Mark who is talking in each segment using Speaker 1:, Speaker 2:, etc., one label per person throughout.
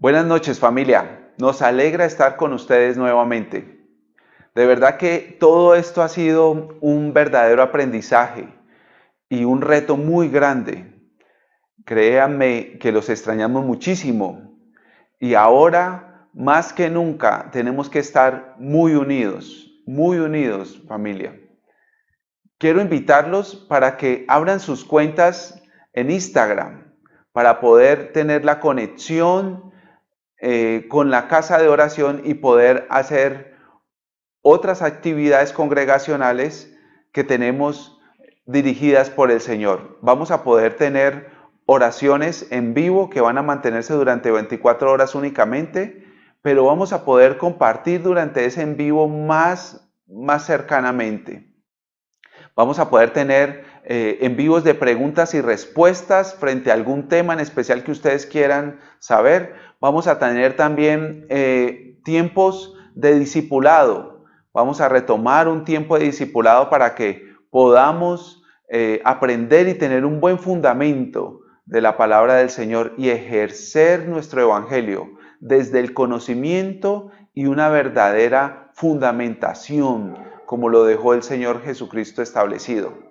Speaker 1: Buenas noches, familia. Nos alegra estar con ustedes nuevamente. De verdad que todo esto ha sido un verdadero aprendizaje y un reto muy grande. Créanme que los extrañamos muchísimo y ahora más que nunca tenemos que estar muy unidos, familia. Quiero invitarlos para que abran sus cuentas en Instagram para poder tener la conexión con la casa de oración y poder hacer otras actividades congregacionales que tenemos dirigidas por el Señor. Vamos a poder tener oraciones en vivo que van a mantenerse durante 24 horas únicamente, pero vamos a poder compartir durante ese en vivo más cercanamente. Vamos a poder tener en vivos de preguntas y respuestas frente a algún tema en especial que ustedes quieran saber. Vamos a tener también tiempos de discipulado. Vamos a retomar un tiempo de discipulado para que podamos aprender y tener un buen fundamento de la palabra del Señor y ejercer nuestro evangelio desde el conocimiento y una verdadera fundamentación, como lo dejó el Señor Jesucristo establecido.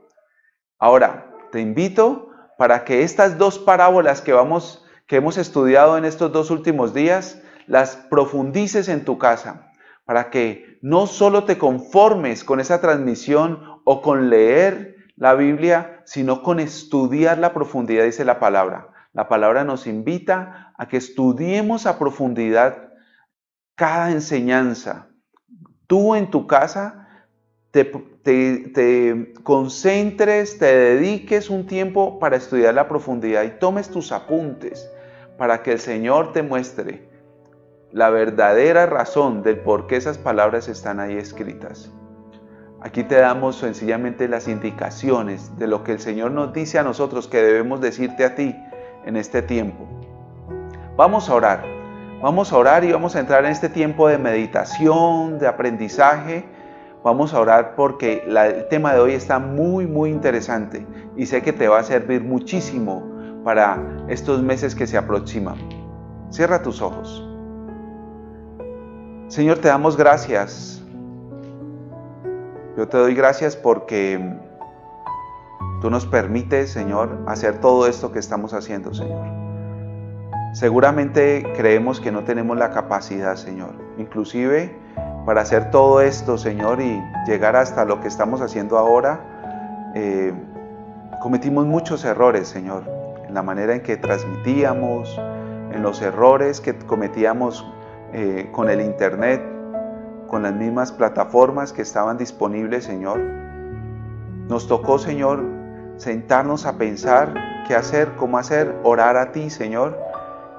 Speaker 1: Ahora, te invito para que estas dos parábolas que hemos estudiado en estos 2 últimos días, las profundices en tu casa, para que no solo te conformes con esa transmisión o con leer la Biblia, sino con estudiar la profundidad, dice la palabra. La palabra nos invita a que estudiemos a profundidad cada enseñanza. Tú en tu casa te concentres, te dediques un tiempo para estudiar la profundidad y tomes tus apuntes para que el Señor te muestre la verdadera razón del por qué esas palabras están ahí escritas. Aquí te damos sencillamente las indicaciones de lo que el Señor nos dice a nosotros que debemos decirte a ti en este tiempo. Vamos a orar y vamos a entrar en este tiempo de meditación, de aprendizaje. Vamos a orar porque el tema de hoy está muy interesante y sé que te va a servir muchísimo para estos meses que se aproximan. Cierra tus ojos. Señor, te damos gracias. Yo te doy gracias porque tú nos permites, Señor, hacer todo esto que estamos haciendo, Señor. Seguramente creemos que no tenemos la capacidad, Señor, inclusive para hacer todo esto, Señor, y llegar hasta lo que estamos haciendo ahora. Cometimos muchos errores, Señor, en la manera en que transmitíamos, en los errores que cometíamos con el internet, con las mismas plataformas que estaban disponibles, Señor. Nos tocó, Señor, sentarnos a pensar qué hacer, cómo hacer, orar a ti, Señor,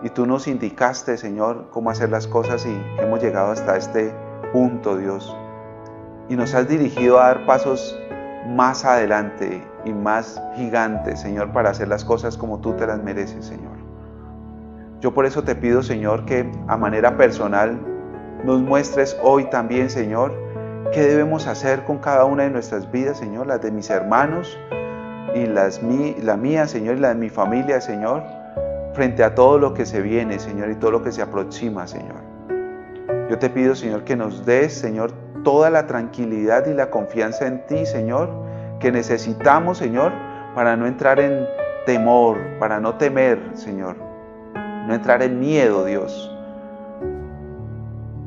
Speaker 1: y tú nos indicaste, Señor, cómo hacer las cosas y hemos llegado hasta este punto, Dios, y nos has dirigido a dar pasos más adelante y más gigantes, Señor, para hacer las cosas como tú te las mereces, Señor. Yo por eso te pido, Señor, que a manera personal nos muestres hoy también, Señor, qué debemos hacer con cada una de nuestras vidas, Señor, las de mis hermanos y la mía, Señor, y la de mi familia, Señor, frente a todo lo que se viene, Señor, y todo lo que se aproxima, Señor. Yo te pido, Señor, que nos des, Señor, toda la tranquilidad y la confianza en ti, Señor, que necesitamos, Señor, para no entrar en temor, para no temer, Señor, no entrar en miedo, Dios,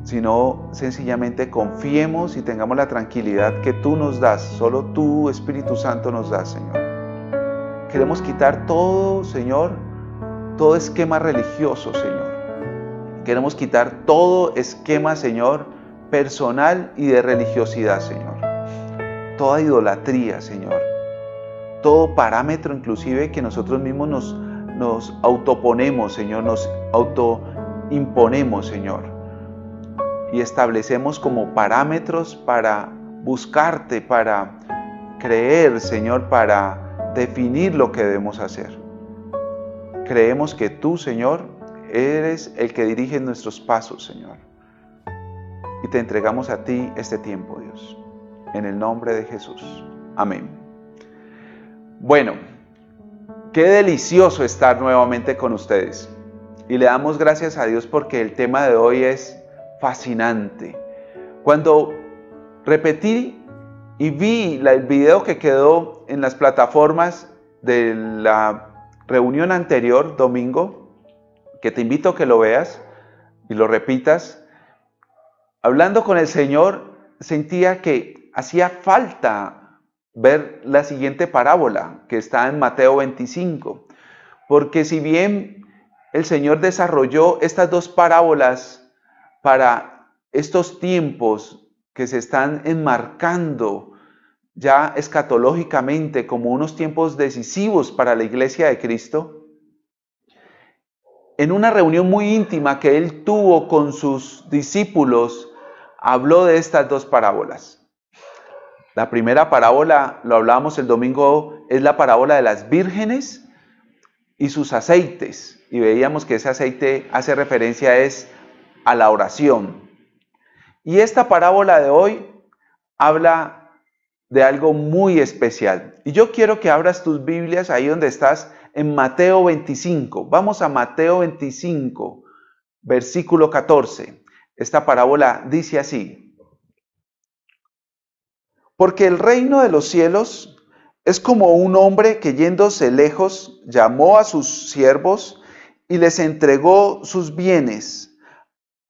Speaker 1: sino sencillamente confiemos y tengamos la tranquilidad que tú nos das, solo tú, Espíritu Santo, nos das, Señor. Queremos quitar todo, Señor, todo esquema religioso, Señor. Queremos quitar todo esquema, Señor, personal y de religiosidad, Señor. Toda idolatría, Señor. Todo parámetro, inclusive, que nosotros mismos nos autoponemos, Señor, nos autoimponemos, Señor. Y establecemos como parámetros para buscarte, para creer, Señor, para definir lo que debemos hacer. Creemos que tú, Señor, eres el que dirige nuestros pasos, Señor. Y te entregamos a ti este tiempo, Dios. En el nombre de Jesús. Amén. Bueno, qué delicioso estar nuevamente con ustedes. y le damos gracias a Dios porque el tema de hoy es fascinante. Cuando repetí y vi el video que quedó en las plataformas de la reunión anterior, domingo, que te invito a que lo veas y lo repitas, hablando con el Señor, sentía que hacía falta ver la siguiente parábola que está en Mateo 25, porque si bien el Señor desarrolló estas dos parábolas para estos tiempos que se están enmarcando ya escatológicamente como unos tiempos decisivos para la iglesia de Cristo, en una reunión muy íntima que él tuvo con sus discípulos, habló de estas dos parábolas. La primera parábola, lo hablábamos el domingo, es la parábola de las vírgenes y sus aceites. Y veíamos que ese aceite hace referencia a la oración. Y esta parábola de hoy habla de algo muy especial. Y yo quiero que abras tus Biblias ahí donde estás, en Mateo 25. Vamos a Mateo 25, versículo 14. Esta parábola dice así: porque el reino de los cielos es como un hombre que yéndose lejos llamó a sus siervos y les entregó sus bienes.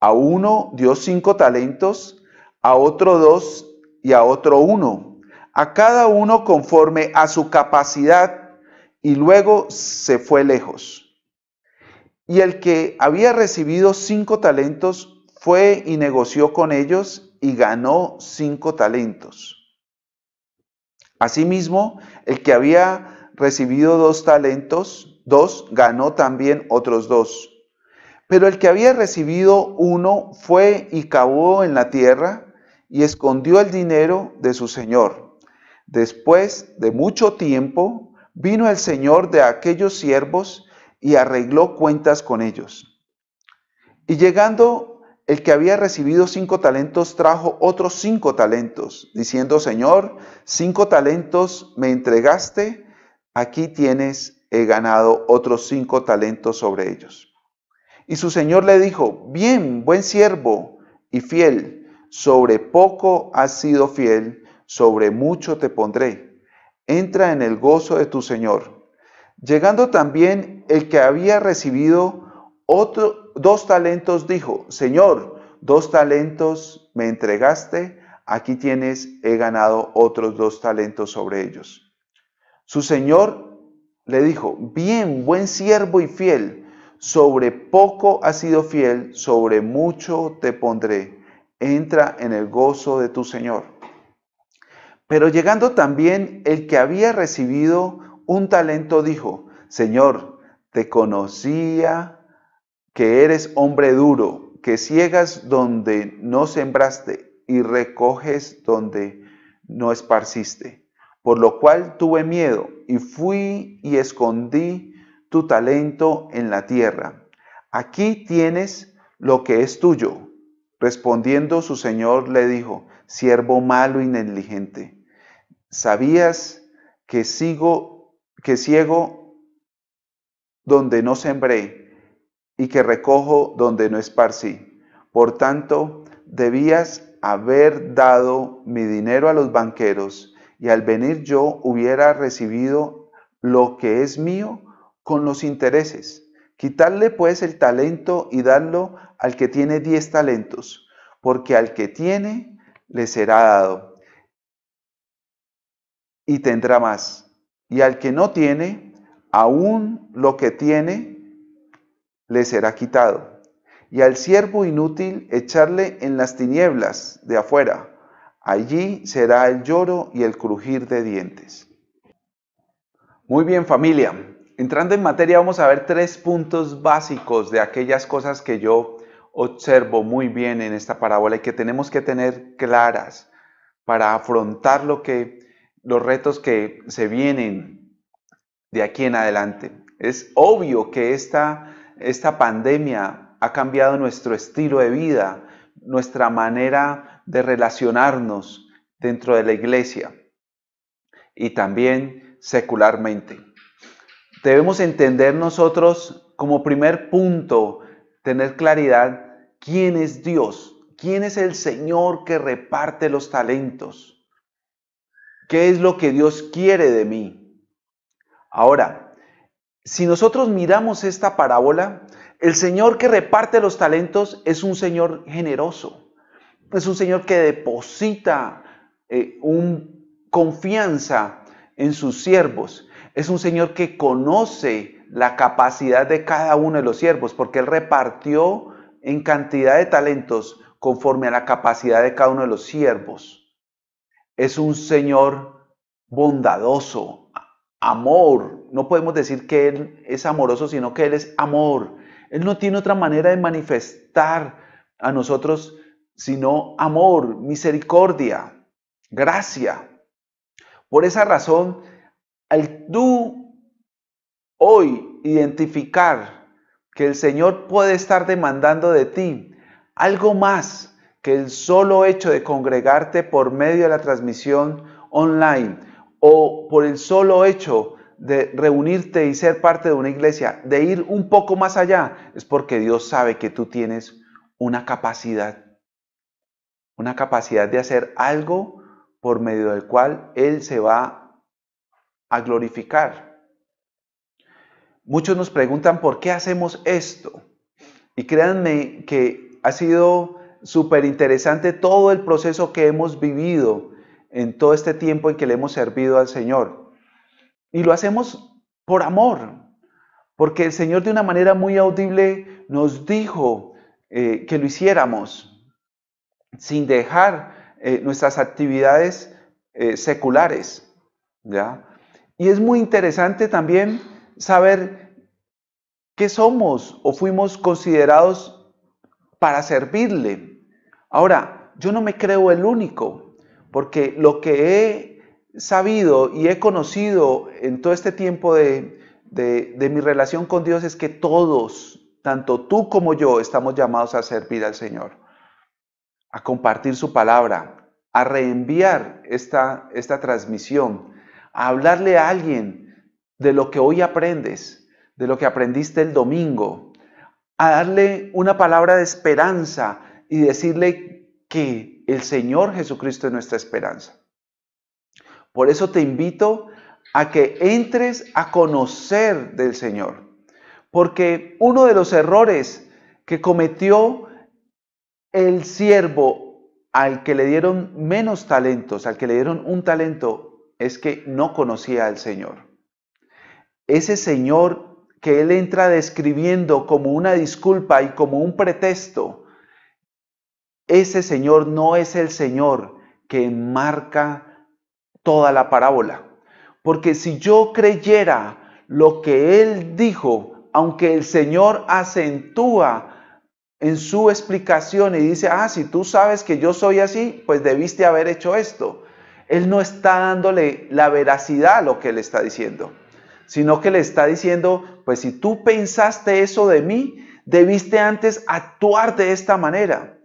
Speaker 1: A uno dio 5 talentos, a otro 2 y a otro 1, a cada uno conforme a su capacidad, y luego se fue lejos. Y el que había recibido 5 talentos fue y negoció con ellos y ganó 5 talentos. Asimismo, el que había recibido 2 talentos, 2 ganó también otros 2. Pero el que había recibido 1 fue y cavó en la tierra y escondió el dinero de su señor. Después de mucho tiempo, vino el señor de aquellos siervos y arregló cuentas con ellos. Y llegando el que había recibido 5 talentos, trajo otros 5 talentos, diciendo: Señor, 5 talentos me entregaste, aquí tienes, he ganado otros 5 talentos sobre ellos. Y su señor le dijo: bien, buen siervo y fiel, sobre poco has sido fiel, sobre mucho te pondré. Entra en el gozo de tu señor. Llegando también el que había recibido 2 talentos, dijo: Señor, 2 talentos me entregaste, aquí tienes, he ganado otros 2 talentos sobre ellos. Su señor le dijo: bien, buen siervo y fiel, sobre poco has sido fiel, sobre mucho te pondré. Entra en el gozo de tu señor. Pero llegando también el que había recibido 1 talento, dijo: Señor, te conocía que eres hombre duro, que ciegas donde no sembraste y recoges donde no esparciste. Por lo cual tuve miedo y fui y escondí tu talento en la tierra. Aquí tienes lo que es tuyo. Respondiendo su señor le dijo: siervo malo y negligente, ¿sabías que ciego donde no sembré y que recojo donde no esparcí? Por tanto, debías haber dado mi dinero a los banqueros, y al venir yo hubiera recibido lo que es mío con los intereses. Quitarle pues el talento y darlo al que tiene 10 talentos, porque al que tiene le será dado y tendrá más, y al que no tiene, aún lo que tiene le será quitado. Y al siervo inútil echarle en las tinieblas de afuera, allí será el lloro y el crujir de dientes. Muy bien, familia. Entrando en materia, vamos a ver 3 puntos básicos de aquellas cosas que yo observo muy bien en esta parábola y que tenemos que tener claras para afrontar los retos que se vienen de aquí en adelante. Es obvio que esta pandemia ha cambiado nuestro estilo de vida, nuestra manera de relacionarnos dentro de la iglesia y también secularmente. Debemos entender nosotros como primer punto, tener claridad, ¿quién es Dios? ¿Quién es el Señor que reparte los talentos? ¿Qué es lo que Dios quiere de mí? Ahora, si nosotros miramos esta parábola, el Señor que reparte los talentos es un Señor generoso. Es un Señor que deposita confianza en sus siervos. Es un Señor que conoce la capacidad de cada uno de los siervos, porque Él repartió en cantidad de talentos conforme a la capacidad de cada uno de los siervos. Es un Señor bondadoso, amor. No podemos decir que Él es amoroso, sino que Él es amor. Él no tiene otra manera de manifestar a nosotros sino amor, misericordia, gracia. Por esa razón, al tú hoy identificar que el Señor puede estar demandando de ti algo más que el solo hecho de congregarte por medio de la transmisión online o por el solo hecho de reunirte y ser parte de una iglesia, de ir un poco más allá, es porque Dios sabe que tú tienes una capacidad de hacer algo por medio del cual Él se va a glorificar. Muchos nos preguntan por qué hacemos esto. Y créanme que ha sido súper interesante todo el proceso que hemos vivido en todo este tiempo en que le hemos servido al Señor. Y lo hacemos por amor, porque el Señor de una manera muy audible nos dijo que lo hiciéramos sin dejar nuestras actividades seculares, ¿ya? Y es muy interesante también saber qué somos o fuimos considerados para servirle. Ahora, yo no me creo el único, porque lo que he sabido y he conocido en todo este tiempo de mi relación con Dios es que todos, tanto tú como yo, estamos llamados a servir al Señor, a compartir su palabra, a reenviar esta transmisión, a hablarle a alguien de lo que hoy aprendes, de lo que aprendiste el domingo, a darle una palabra de esperanza y decirle que el Señor Jesucristo es nuestra esperanza. Por eso te invito a que entres a conocer del Señor, porque uno de los errores que cometió el siervo al que le dieron menos talentos, al que le dieron un talento, es que no conocía al Señor. Ese Señor que él entra describiendo como una disculpa y como un pretexto, ese Señor no es el Señor que marca toda la parábola. Porque si yo creyera lo que él dijo, aunque el Señor acentúa en su explicación y dice, si tú sabes que yo soy así, pues debiste haber hecho esto. Él no está dándole la veracidad a lo que le está diciendo, sino que le está diciendo, pues si tú pensaste eso de mí, debiste antes actuar de esta manera.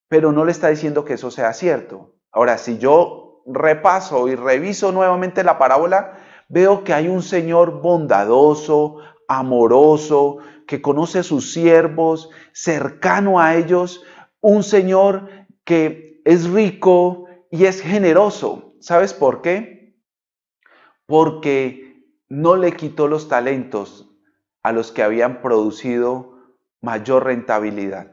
Speaker 1: Pero no le está diciendo que eso sea cierto. Ahora, si yo repaso y reviso nuevamente la parábola, veo que hay un Señor bondadoso, amoroso, que conoce a sus siervos, cercano a ellos, un Señor que es rico y es generoso. ¿Sabes por qué? Porque no le quitó los talentos a los que habían producido mayor rentabilidad.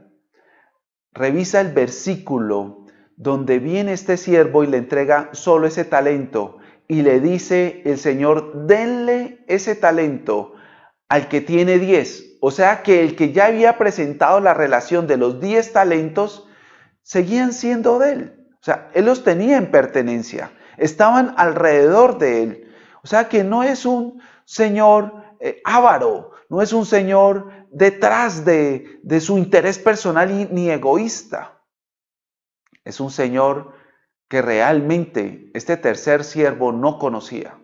Speaker 1: Revisa el versículo donde viene este siervo y le entrega solo ese talento y le dice el Señor, denle ese talento al que tiene 10. O sea que el que ya había presentado la relación de los 10 talentos seguían siendo de él. O sea, él los tenía en pertenencia, estaban alrededor de él. O sea que no es un Señor avaro, no es un Señor detrás de su interés personal ni egoísta. Es un Señor que realmente este tercer siervo no conocía.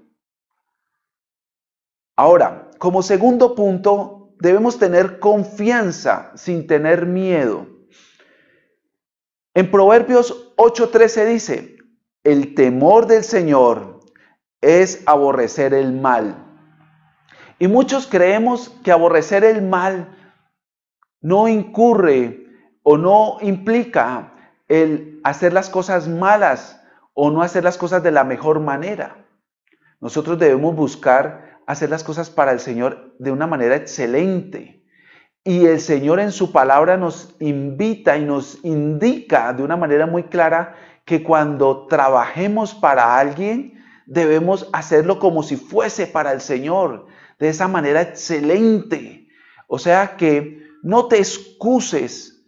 Speaker 1: Ahora, como segundo punto, debemos tener confianza sin tener miedo. En Proverbios 8:13 dice, el temor del Señor es aborrecer el mal Y muchos creemos que aborrecer el mal no incurre o no implica el hacer las cosas malas o no hacer las cosas de la mejor manera. Nosotros debemos buscar hacer las cosas para el Señor de una manera excelente. Y el Señor en su palabra nos invita y nos indica de una manera muy clara que cuando trabajemos para alguien, debemos hacerlo como si fuese para el Señor, de esa manera excelente. O sea que no te excuses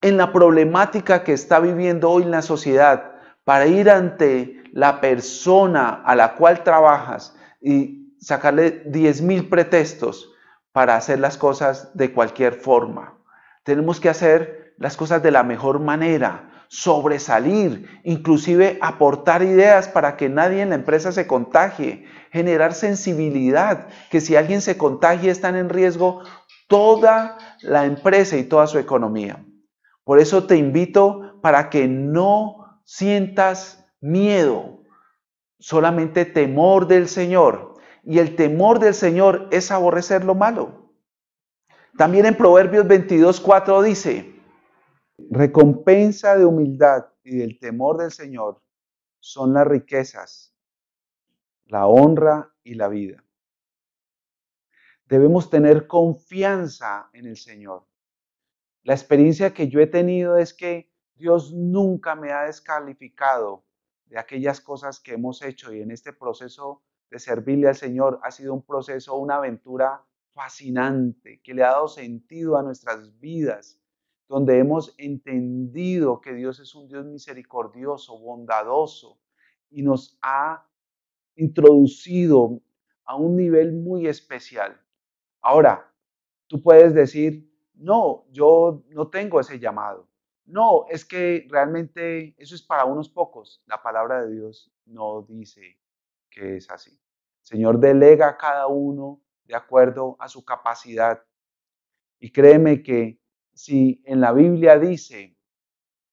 Speaker 1: en la problemática que está viviendo hoy la sociedad para ir ante la persona a la cual trabajas y sacarle 10,000 pretextos para hacer las cosas de cualquier forma. Tenemos que hacer las cosas de la mejor manera, sobresalir, inclusive aportar ideas para que nadie en la empresa se contagie, generar sensibilidad, que si alguien se contagie están en riesgo toda la empresa y toda su economía. Por eso te invito para que no sientas miedo, solamente temor del Señor. Y el temor del Señor es aborrecer lo malo. También en Proverbios 22:4 dice, recompensa de humildad y del temor del Señor son las riquezas, la honra y la vida. Debemos tener confianza en el Señor. La experiencia que yo he tenido es que Dios nunca me ha descalificado de aquellas cosas que hemos hecho, y en este proceso de servirle al Señor ha sido un proceso, una aventura fascinante que le ha dado sentido a nuestras vidas, donde hemos entendido que Dios es un Dios misericordioso, bondadoso, y nos ha introducido a un nivel muy especial. Ahora, tú puedes decir, no, yo no tengo ese llamado. No, es que realmente eso es para unos pocos. La palabra de Dios no dice que es así. El Señor delega a cada uno de acuerdo a su capacidad. Y créeme que si en la Biblia dice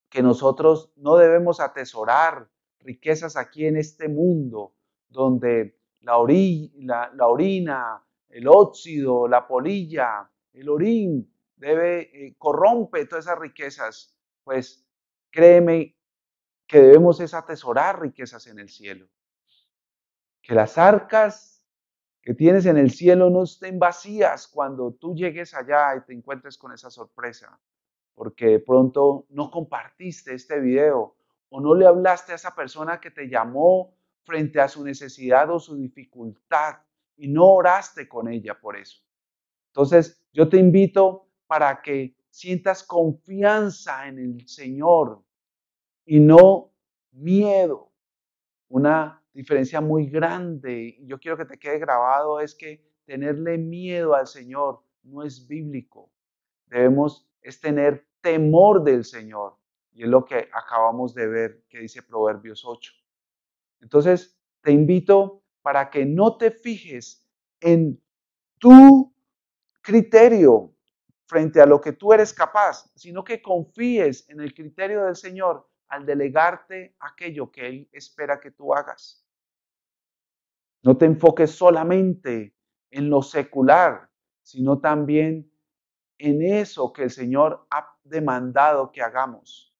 Speaker 1: que nosotros no debemos atesorar riquezas aquí en este mundo, donde la orina, el óxido, la polilla, el orín, corrompe todas esas riquezas, pues créeme que debemos es atesorar riquezas en el cielo. Que las arcas que tienes en el cielo no estén vacías cuando tú llegues allá y te encuentres con esa sorpresa, porque de pronto no compartiste este video o no le hablaste a esa persona que te llamó frente a su necesidad o su dificultad y no oraste con ella por eso. Entonces, yo te invito para que sientas confianza en el Señor y no miedo. Una diferencia muy grande, y yo quiero que te quede grabado, es que tenerle miedo al Señor no es bíblico. Debemos es tener temor del Señor. Y es lo que acabamos de ver que dice Proverbios 8. Entonces, te invito para que no te fijes en tu criterio frente a lo que tú eres capaz, sino que confíes en el criterio del Señor al delegarte aquello que Él espera que tú hagas. No te enfoques solamente en lo secular, sino también en eso que el Señor ha demandado que hagamos.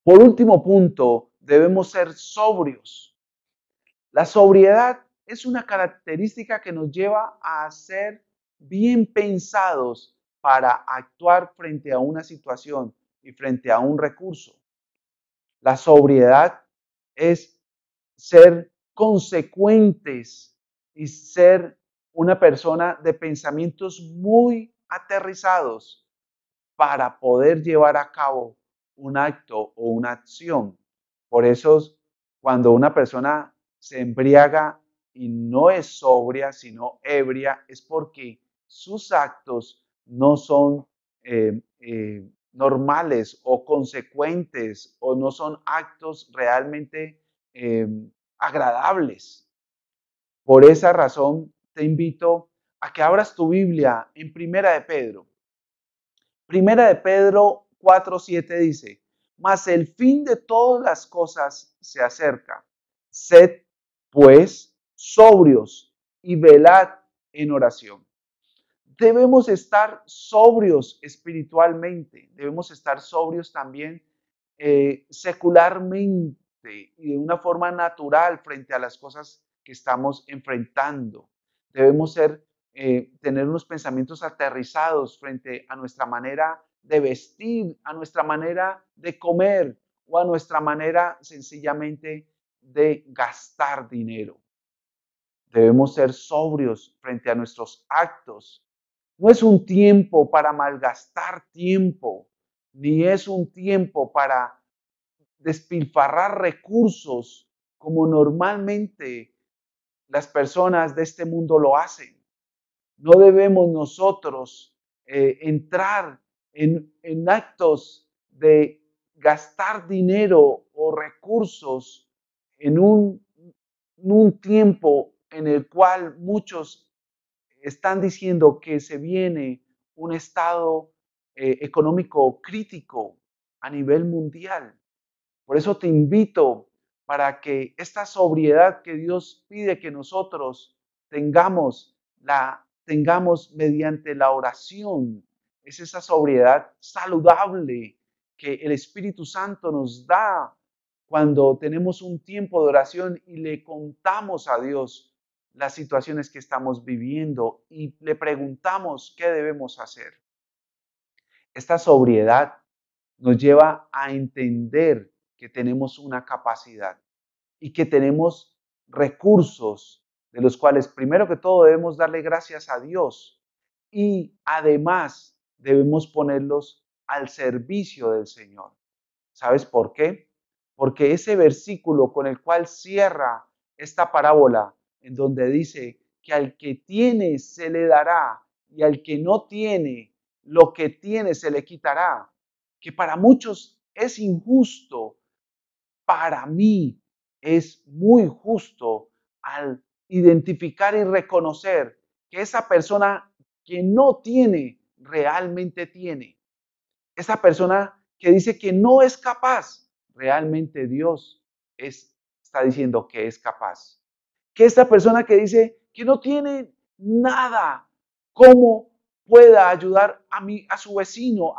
Speaker 1: Por último punto, debemos ser sobrios. La sobriedad es una característica que nos lleva a ser bien pensados para actuar frente a una situación y frente a un recurso. La sobriedad es ser consecuentes y ser una persona de pensamientos muy aterrizados para poder llevar a cabo un acto o una acción. Por eso, cuando una persona se embriaga y no es sobria, sino ebria, es porque sus actos no son normales o consecuentes, o no son actos realmente agradables. Por esa razón, te invito a que abras tu Biblia en Primera de Pedro. Primera de Pedro 4:7 dice, mas el fin de todas las cosas se acerca. Sed, pues, sobrios y velad en oración. Debemos estar sobrios espiritualmente, debemos estar sobrios también secularmente y de una forma natural frente a las cosas que estamos enfrentando. Debemos tener unos pensamientos aterrizados frente a nuestra manera de vestir, a nuestra manera de comer o a nuestra manera sencillamente de gastar dinero. Debemos ser sobrios frente a nuestros actos. No es un tiempo para malgastar tiempo, ni es un tiempo para despilfarrar recursos como normalmente las personas de este mundo lo hacen. No debemos nosotros entrar en actos de gastar dinero o recursos en un tiempo en el cual muchos están diciendo que se viene un estado económico crítico a nivel mundial. Por eso te invito para que esta sobriedad que Dios pide que nosotros tengamos, la tengamos mediante la oración. Es esa sobriedad saludable que el Espíritu Santo nos da cuando tenemos un tiempo de oración y le contamos a Dios las situaciones que estamos viviendo y le preguntamos qué debemos hacer. Esta sobriedad nos lleva a entender que tenemos una capacidad y que tenemos recursos de los cuales primero que todo debemos darle gracias a Dios y además debemos ponerlos al servicio del Señor. ¿Sabes por qué? Porque ese versículo con el cual cierra esta parábola, en donde dice que al que tiene se le dará y al que no tiene, lo que tiene se le quitará, que para muchos es injusto, para mí es muy justo al identificar y reconocer que esa persona que no tiene, realmente tiene. Esa persona que dice que no es capaz, realmente Dios está diciendo que es capaz. Que esta persona que dice que no tiene nada, ¿cómo pueda ayudar a su vecino,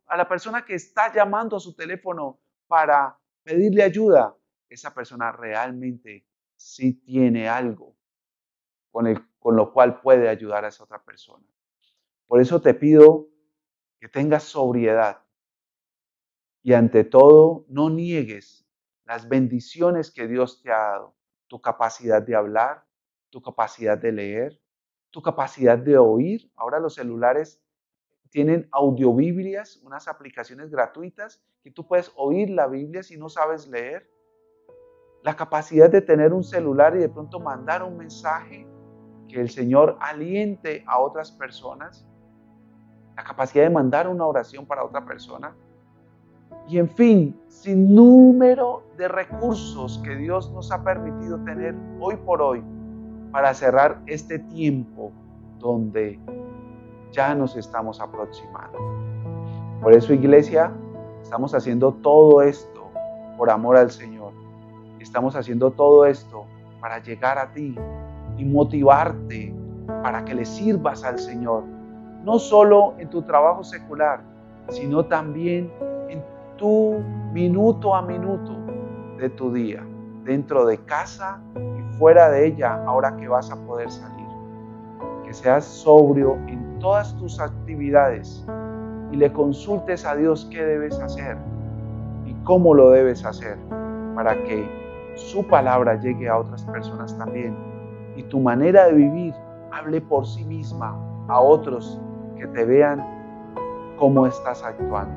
Speaker 1: a la persona que está llamando a su teléfono para pedirle ayuda? Esa persona realmente sí tiene algo con lo cual puede ayudar a esa otra persona. Por eso te pido que tengas sobriedad y ante todo no niegues las bendiciones que Dios te ha dado, tu capacidad de hablar, tu capacidad de leer, tu capacidad de oír. Ahora los celulares tienen audiobiblias, unas aplicaciones gratuitas que tú puedes oír la Biblia si no sabes leer. La capacidad de tener un celular y de pronto mandar un mensaje que el Señor aliente a otras personas. La capacidad de mandar una oración para otra persona. Y en fin, sin número de recursos que Dios nos ha permitido tener hoy por hoy para cerrar este tiempo donde ya nos estamos aproximando. Por eso, iglesia, estamos haciendo todo esto por amor al Señor. Estamos haciendo todo esto para llegar a ti y motivarte para que le sirvas al Señor. No solo en tu trabajo secular, sino también en tu minuto a minuto de tu día, dentro de casa y fuera de ella, ahora que vas a poder salir. Que seas sobrio en todas tus actividades y le consultes a Dios qué debes hacer y cómo lo debes hacer para que su palabra llegue a otras personas también y tu manera de vivir hable por sí misma a otros que te vean cómo estás actuando.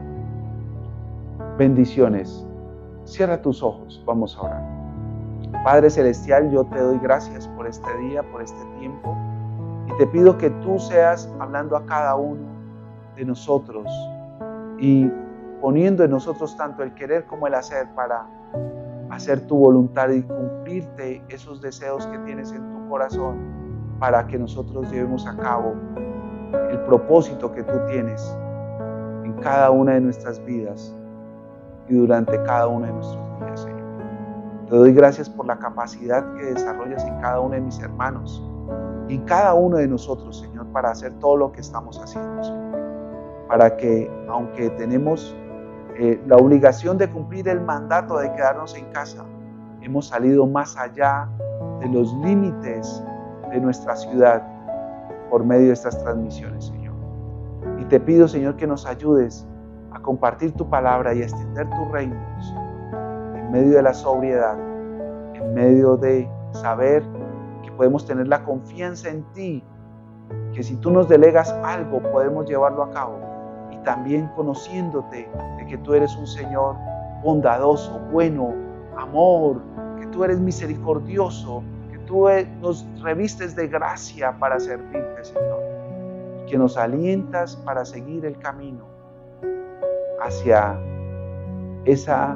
Speaker 1: Bendiciones. Cierra tus ojos. Vamos a orar. Padre Celestial, yo te doy gracias por este día, por este tiempo. Y te pido que tú seas hablando a cada uno de nosotros y poniendo en nosotros tanto el querer como el hacer para hacer tu voluntad y cumplirte esos deseos que tienes en tu corazón para que nosotros llevemos a cabo el propósito que tú tienes en cada una de nuestras vidas y durante cada uno de nuestros días, Señor. Te Te doy gracias por la capacidad que desarrollas en cada uno de mis hermanos y en cada uno de nosotros, Señor, para hacer todo lo que estamos haciendo, Señor. Para que, aunque tenemos la obligación de cumplir el mandato de quedarnos en casa, hemos salido más allá de los límites de nuestra ciudad por medio de estas transmisiones, Señor. Y te pido, Señor, que nos ayudes a compartir tu palabra y a extender tu reino, Señor, en medio de la sobriedad, en medio de saber que podemos tener la confianza en ti, que si tú nos delegas algo podemos llevarlo a cabo, y también conociéndote de que tú eres un Señor bondadoso, bueno, amor, que tú eres misericordioso, que tú nos revistes de gracia para servirte, Señor, y que nos alientas para seguir el camino hacia esa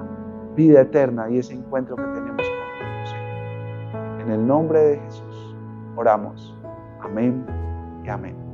Speaker 1: vida eterna y ese encuentro que tenemos contigo, Señor. En el nombre de Jesús oramos. Amén y amén.